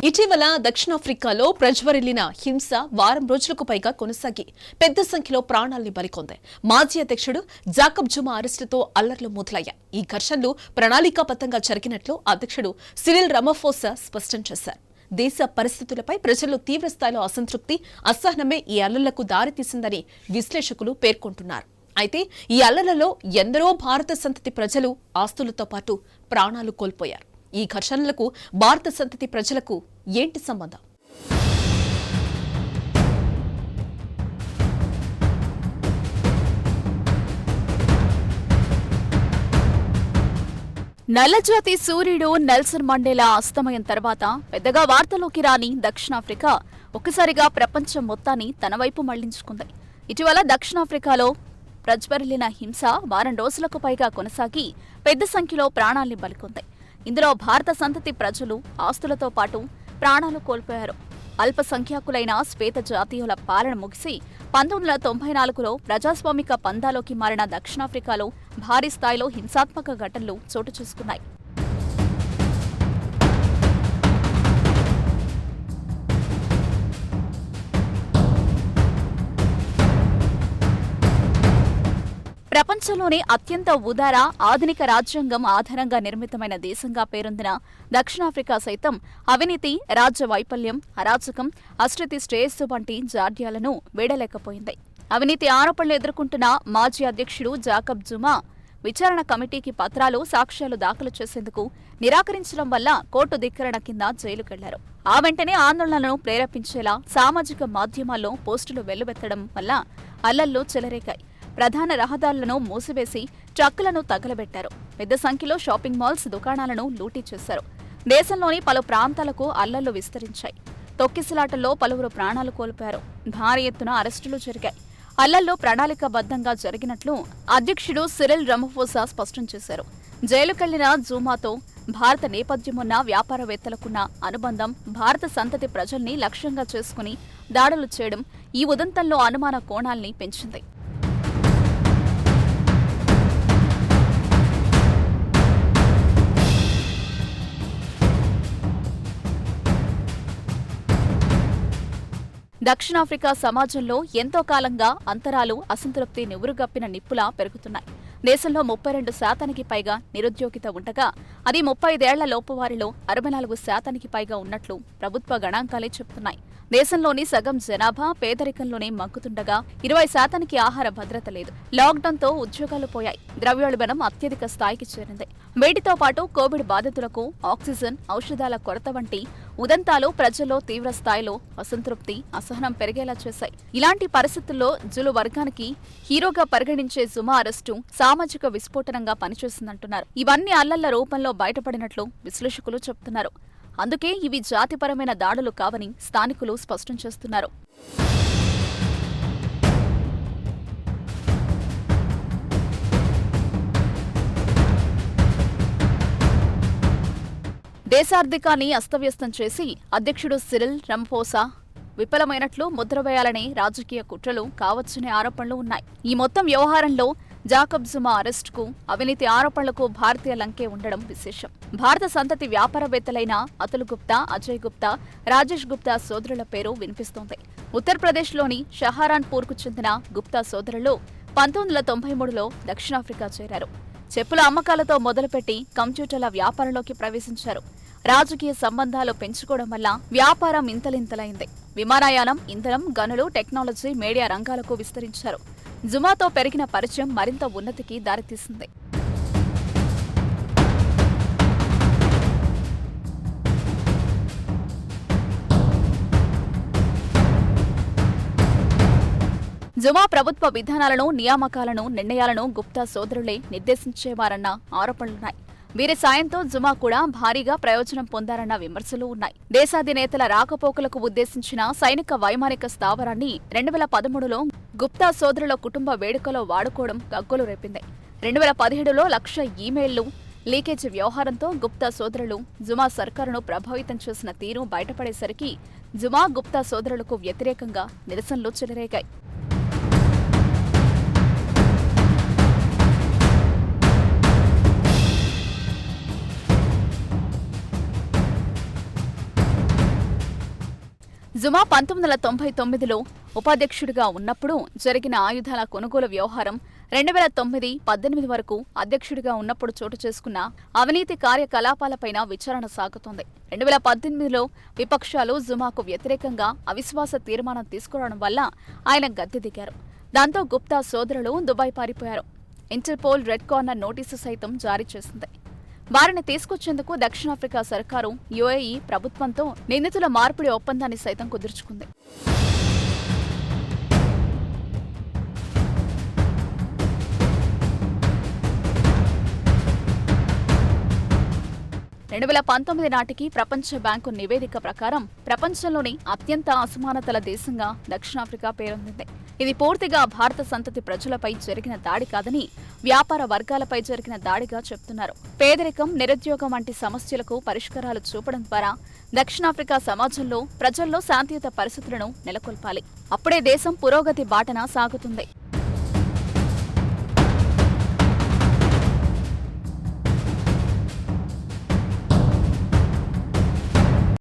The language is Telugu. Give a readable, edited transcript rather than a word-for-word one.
ఇటీవల దక్షిణాఫ్రికాలో ప్రజ్వరిల్లిన హింస వారం రోజులకు పైగా కొనసాగి పెద్ద సంఖ్యలో ప్రాణాల్ని బలికొంది. మాజీ అధ్యక్షుడు జాకబ్ జుమా అరెస్టుతో అల్లర్లు మొదలయ్యాయి. ఈ ఘర్షణలు ప్రణాళికాబద్ధంగా జరిగినట్లు అధ్యక్షుడు సిరిల్ రమఫోసా స్పష్టం చేశారు. దేశ పరిస్థితులపై ప్రజల్లో తీవ్రస్థాయిలో అసంతృప్తి, అసహనమే ఈ అల్లర్లకు దారితీసిందని విశ్లేషకులు పేర్కొంటున్నారు. అయితే ఈ అల్లర్లలో ఎందరో భారత సంతతి ప్రజలు ఆస్తులతో పాటు ప్రాణాలు కోల్పోయారు. ఈ ఘర్షణలకు భారత సంతతి ప్రజలకు ఏంటి సంబంధం? నల్లజాతి సూర్యుడు నెల్సన్ మండేలా అస్తమయం తర్వాత పెద్దగా వార్తలోకి రాని దక్షిణాఫ్రికా ఒక్కసారిగా ప్రపంచం మొత్తాన్ని తన వైపు మళ్లించుకుంది. ఇటీవల దక్షిణాఫ్రికాలో ప్రజ్వరిల్లిన హింస వారం రోజులకు పైగా కొనసాగి పెద్ద సంఖ్యలో ప్రాణాల్ని బలికొంది. ఇందులో భారత సంతతి ప్రజలు ఆస్తులతో పాటు ప్రాణాలు కోల్పోయారు. అల్పసంఖ్యాకులైన శ్వేత జాతీయుల పాలన ముగిసి 1994లో ప్రజాస్వామిక పందాలోకి మారిన దక్షిణాఫ్రికాలో భారీ స్థాయిలో హింసాత్మక ఘటనలు చోటు చేసుకున్నాయి. ప్రపంచంలోనే అత్యంత ఉదార ఆధునిక రాజ్యాంగం ఆధారంగా నిర్మితమైన దేశంగా పేరొందిన దక్షిణాఫ్రికా సైతం అవినీతి, రాజ్య వైఫల్యం, అరాచకం, అశ్రుతి శ్రేయస్సు వంటి జాడ్యాలను వీడలేకపోయింది. అవినీతి ఆరోపణలు ఎదుర్కొంటున్న మాజీ అధ్యక్షుడు జాకబ్ జుమా విచారణ కమిటీకి పత్రాలు, సాక్ష్యాలు దాఖలు చేసేందుకు నిరాకరించడం వల్ల కోర్టు ధిక్కరణ కింద జైలుకెళ్లారు. ఆ వెంటనే ఆందోళనలను ప్రేరేపించేలా సామాజిక మాధ్యమాల్లో పోస్టులు వెల్లువెత్తడం వల్ల అల్లర్లు చెలరేగాయి. ప్రధాన రహదారులను మూసివేసి ట్రక్కులను తగలబెట్టారు. పెద్ద సంఖ్యలో షాపింగ్ మాల్స్, దుకాణాలను లూటీ చేశారు. దేశంలోని పలు ప్రాంతాలకు అల్లర్లు విస్తరించాయి. తొక్కిసలాటల్లో పలువురు ప్రాణాలు కోల్పోయారు. భారీ ఎత్తున అరెస్టులు జరిగాయి. అల్లర్లు ప్రణాళికాబద్ధంగా జరిగినట్లు అధ్యక్షుడు సిరిల్ రమఫోసా స్పష్టం చేశారు. జైలుకెళ్లిన జూమాతో భారత నేపథ్యమున్న వ్యాపారవేత్తలకున్న అనుబంధం భారత సంతతి ప్రజల్ని లక్ష్యంగా చేసుకుని దాడులు చేయడం ఈ ఉదంతంలో అనుమాన కోణాల్ని పెంచింది. దక్షిణాఫ్రికా సమాజంలో ఎంతో కాలంగా అంతరాలు, అసంతృప్తి నివురుగప్పిన నిప్పులా పెరుగుతున్నాయి. దేశంలో 32% పైగా నిరుద్యోగిత ఉండగా అది 35 లోపు వారిలో 64% పైగా ఉన్నట్లు ప్రభుత్వ గణాంకాలే చెబుతున్నాయి. దేశంలోని సగం జనాభా పేదరికంలోనే మగ్గుతుండగా 20% ఆహార భద్రత లేదు. లాక్డౌన్తో ఉద్యోగాలు పోయాయి. ద్రవ్యోల్బణం అత్యధిక స్థాయికి చేరింది. వీటితో పాటు కోవిడ్ బాధితులకు ఆక్సిజన్, ఔషధాల కొరత వంటి ఉదంతాలు ప్రజల్లో తీవ్ర స్థాయిలో అసంతృప్తి, అసహనం పెరిగేలా చేశాయి. ఇలాంటి పరిస్థితుల్లో జులు వర్గానికి హీరోగా పరిగణించే జుమా అరెస్టు సామాజిక విస్ఫోటనంగా పనిచేసిందంటున్నారు. ఇవన్నీ అల్లర్ల రూపంలో బయటపడినట్లు విశ్లేషకులు చెబుతున్నారు. అందుకే ఇవి జాతిపరమైన దాడులు కావని స్థానికులు స్పష్టం చేస్తున్నారు. దేశార్థికాన్ని అస్తవ్యస్తం చేసి అధ్యక్షుడు సిరిల్ రమఫోసా విఫలమైనట్లు ముద్రవేయాలనే రాజకీయ కుట్రలు కావచ్చనే ఆరోపణలు ఉన్నాయి. ఈ మొత్తం వ్యవహారంలో జాకబ్ జుమా అరెస్టుకు, అవినీతి ఆరోపణలకు భారతీయ లంకే ఉండడం విశేషం. భారత సంతతి వ్యాపారవేత్తలైన అతుల్ గుప్తా, అజయ్ గుప్తా, రాజేష్ గుప్తా సోదరుల పేరు వినిపిస్తోంది. ఉత్తరప్రదేశ్లోని షహారాన్పూర్కు చెందిన గుప్తా సోదరులు 1993లో దక్షిణాఫ్రికా చేరారు. చెప్పుల అమ్మకాలతో మొదలుపెట్టి కంప్యూటర్ల వ్యాపారంలోకి ప్రవేశించారు. రాజకీయ సంబంధాలు పెంచుకోవడం వల్ల వ్యాపారం ఇంతలింతలైంది. విమానయానం, ఇంధనం, గనులు, టెక్నాలజీ, మీడియా రంగాలకు విస్తరించారు. జుమాతో పెరిగిన పరిచయం మరింత ఉన్నతికి దారితీసింది. జుమా ప్రభుత్వ విధానాలను, నియామకాలను, నిర్ణయాలను గుప్తా సోదరులే నిర్దేశించేవారన్న ఆరోపణలున్నాయి. వీరి సాయంతో జుమా కూడా భారీగా ప్రయోజనం పొందారన్న విమర్శలు ఉన్నాయి. దేశాధినేతల రాకపోకలకు ఉద్దేశించిన సైనిక వైమానిక స్థావరాన్ని 2013లో గుప్తా సోదరుల కుటుంబ వేడుకలో వాడుకోవడం గగ్గోలు రేపింది. 2017లో 1,00,000 ఈమెయిళ్లు లీకేజీ వ్యవహారంతో గుప్తా సోదరులు జుమా సర్కారును ప్రభావితం చేసిన తీరు బయటపడేసరికి జుమా, గుప్తా సోదరులకు వ్యతిరేకంగా నిరసనలు చెలరేగాయి. జుమా 1999లో ఉపాధ్యక్షుడిగా ఉన్నప్పుడు జరిగిన ఆయుధాల కొనుగోలు వ్యవహారం 2009-18 వరకు అధ్యక్షుడిగా ఉన్నప్పుడు చోటు చేసుకున్న అవినీతి కార్యకలాపాలపైన విచారణ సాగుతోంది. 2018లో విపక్షాలు జుమాకు వ్యతిరేకంగా అవిశ్వాస తీర్మానం తీసుకురావడం వల్ల ఆయన గద్దె దిగారు. దాంతో గుప్తా సోదరులు దుబాయ్ పారిపోయారు. ఇంటర్పోల్ రెడ్ కార్నర్ నోటీసు సైతం జారీ చేసింది. వారిని తీసుకొచ్చేందుకు దక్షిణాఫ్రికా సర్కారు యుఏఈ ప్రభుత్వంతో నిందితుల మార్పిడి ఒప్పందాన్ని సైతం కుదుర్చుకుంది. 2019 నాటికి ప్రపంచ బ్యాంకు నివేదిక ప్రకారం ప్రపంచంలోని అత్యంత అసమానతల దేశంగా దక్షిణాఫ్రికా పేరొందింది. ఇది పూర్తిగా భారత సంతతి ప్రజలపై జరిగిన దాడి కాదని వ్యాపార వర్గాలపై జరిగిన దాడిగా చెప్తున్నారు. పేదరికం, నిరుద్యోగం వంటి సమస్యలకు పరిష్కారాలు చూపడం ద్వారా దక్షిణాఫ్రికా సమాజంలో ప్రజల్లో శాంతియుత పరిస్థితులను నెలకొల్పాలి. అప్పుడే దేశం పురోగతి బాటన సాగుతుంది.